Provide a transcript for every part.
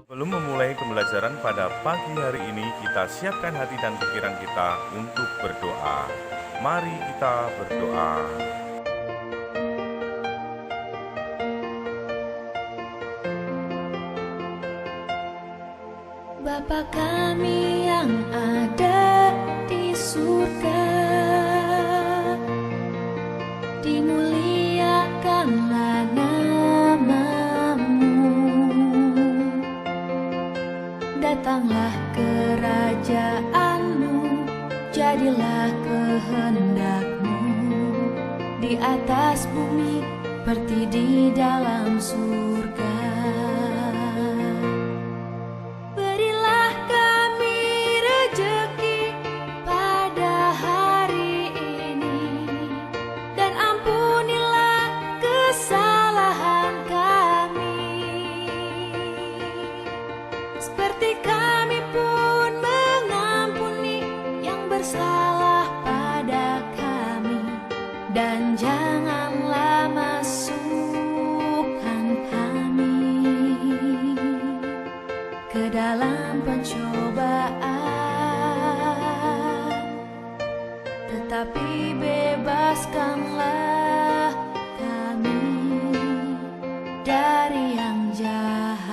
Sebelum memulai pembelajaran pada pagi hari ini, kita siapkan hati dan pikiran kita untuk berdoa. Mari kita berdoa. Bapa kami yang ada di surga, dimuliakanlah nama-Mu. Datanglah kerajaan-Mu, jadilah kehendak-Mu di atas bumi seperti di dalam surga. Berilah kami rejeki pada hari ini, dan ampunilah kesalahan kami, seperti kami pun mengampuni yang bersalah pada kami. Dan janganlah masukkan kami ke dalam pencobaan, tetapi bebaskanlah kami dari yang jahat.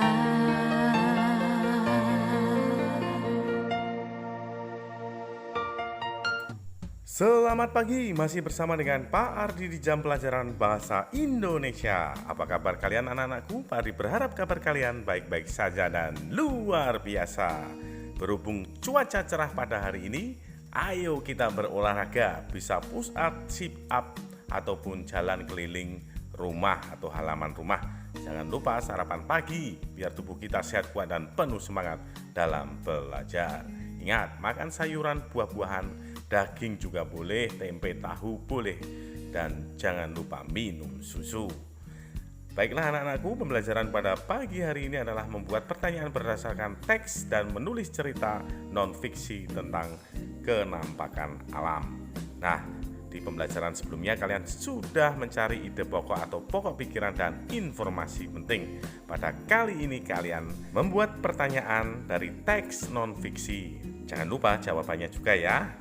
Selamat pagi, masih bersama dengan Pak Ardi di jam pelajaran Bahasa Indonesia. Apa kabar kalian anak-anakku? Pak Ardi berharap kabar kalian baik-baik saja dan luar biasa. Berhubung cuaca cerah pada hari ini, ayo kita berolahraga, bisa push up, sit up, ataupun jalan keliling rumah atau halaman rumah. Jangan lupa sarapan pagi, biar tubuh kita sehat, kuat, dan penuh semangat dalam belajar. Ingat, makan sayuran, buah-buahan, daging juga boleh, tempe, tahu boleh, dan jangan lupa minum susu. Baiklah anak-anakku, pembelajaran pada pagi hari ini adalah membuat pertanyaan berdasarkan teks dan menulis cerita non-fiksi tentang kenampakan alam. Nah, di pembelajaran sebelumnya kalian sudah mencari ide pokok atau pokok pikiran dan informasi penting. Pada kali ini kalian membuat pertanyaan dari teks non-fiksi. Jangan lupa jawabannya juga ya.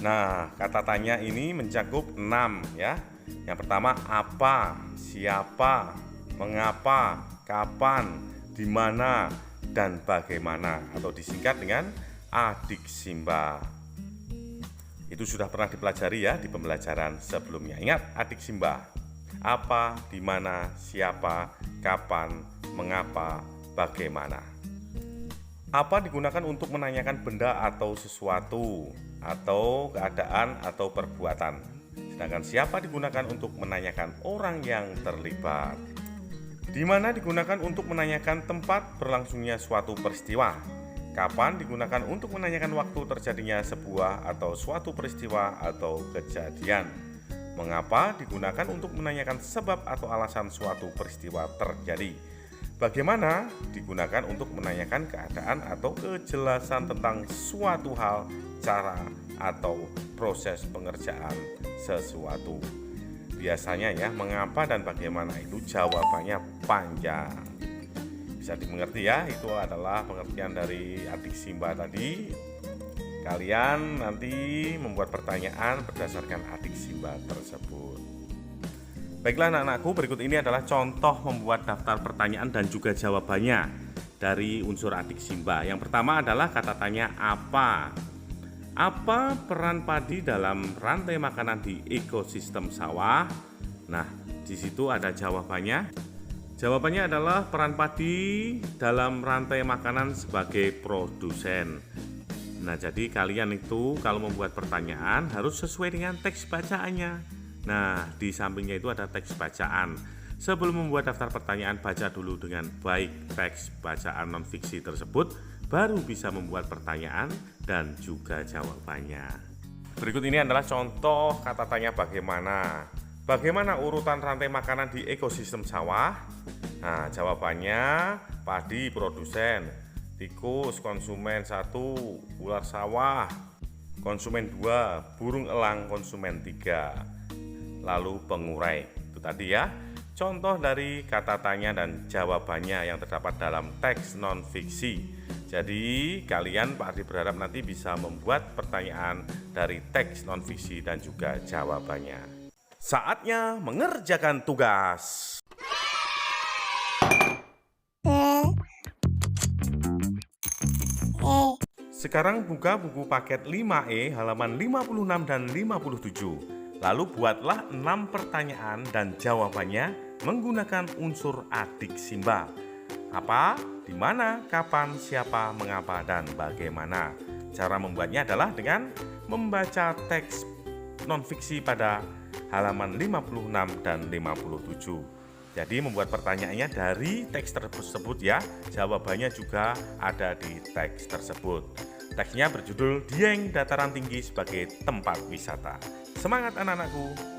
Nah, kata tanya ini mencakup 6 ya. Yang pertama apa, siapa, mengapa, kapan, di mana, dan bagaimana, atau disingkat dengan adik Simba. Itu sudah pernah dipelajari ya di pembelajaran sebelumnya. Ingat adik Simba. Apa, di mana, siapa, kapan, mengapa, bagaimana. Apa digunakan untuk menanyakan benda atau sesuatu, atau keadaan atau perbuatan. Sedangkan siapa digunakan untuk menanyakan orang yang terlibat. Di mana digunakan untuk menanyakan tempat berlangsungnya suatu peristiwa. Kapan digunakan untuk menanyakan waktu terjadinya sebuah atau suatu peristiwa atau kejadian. Mengapa digunakan untuk menanyakan sebab atau alasan suatu peristiwa terjadi. Bagaimana digunakan untuk menanyakan keadaan atau kejelasan tentang suatu hal, cara, atau proses pengerjaan sesuatu. Biasanya ya, mengapa dan bagaimana itu jawabannya panjang. Bisa dimengerti ya, itu adalah pengertian dari adik Simba tadi. Kalian nanti membuat pertanyaan berdasarkan adik Simba tersebut. Baiklah anak-anakku, berikut ini adalah contoh membuat daftar pertanyaan dan juga jawabannya dari unsur adik Simba. Yang pertama adalah kata tanya apa. Apa peran padi dalam rantai makanan di ekosistem sawah? Nah, di situ ada jawabannya. Jawabannya adalah peran padi dalam rantai makanan sebagai produsen. Nah, jadi kalian itu kalau membuat pertanyaan harus sesuai dengan teks bacaannya. Nah, di sampingnya itu ada teks bacaan. Sebelum membuat daftar pertanyaan, baca dulu dengan baik teks bacaan non-fiksi tersebut, baru bisa membuat pertanyaan dan juga jawabannya. Berikut ini adalah contoh kata tanya bagaimana. Bagaimana urutan rantai makanan di ekosistem sawah? Nah, jawabannya padi produsen, tikus konsumen 1, ular sawah konsumen 2, burung elang konsumen 3. Lalu pengurai. Itu tadi ya contoh dari kata tanya dan jawabannya yang terdapat dalam teks non-fiksi. Jadi kalian Pak Ardi berharap nanti bisa membuat pertanyaan dari teks non-fiksi dan juga jawabannya. Saatnya mengerjakan tugas. Sekarang buka buku paket 5E halaman 56 dan 57. Lalu buatlah 6 pertanyaan dan jawabannya menggunakan unsur adik simbol. Apa, di mana, kapan, siapa, mengapa, dan bagaimana. Cara membuatnya adalah dengan membaca teks non-fiksi pada halaman 56 dan 57. Jadi membuat pertanyaannya dari teks tersebut ya, jawabannya juga ada di teks tersebut. Teksnya berjudul Dieng Dataran Tinggi sebagai tempat wisata. Semangat anak-anakku!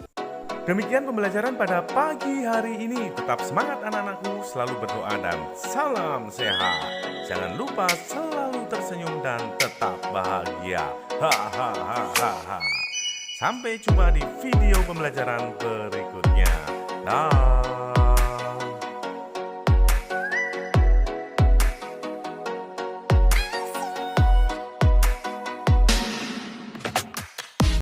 Demikian pembelajaran pada pagi hari ini. Tetap semangat anak-anakku, selalu berdoa dan salam sehat. Jangan lupa selalu tersenyum dan tetap bahagia. Hahaha. Sampai jumpa di video pembelajaran berikutnya. Dah.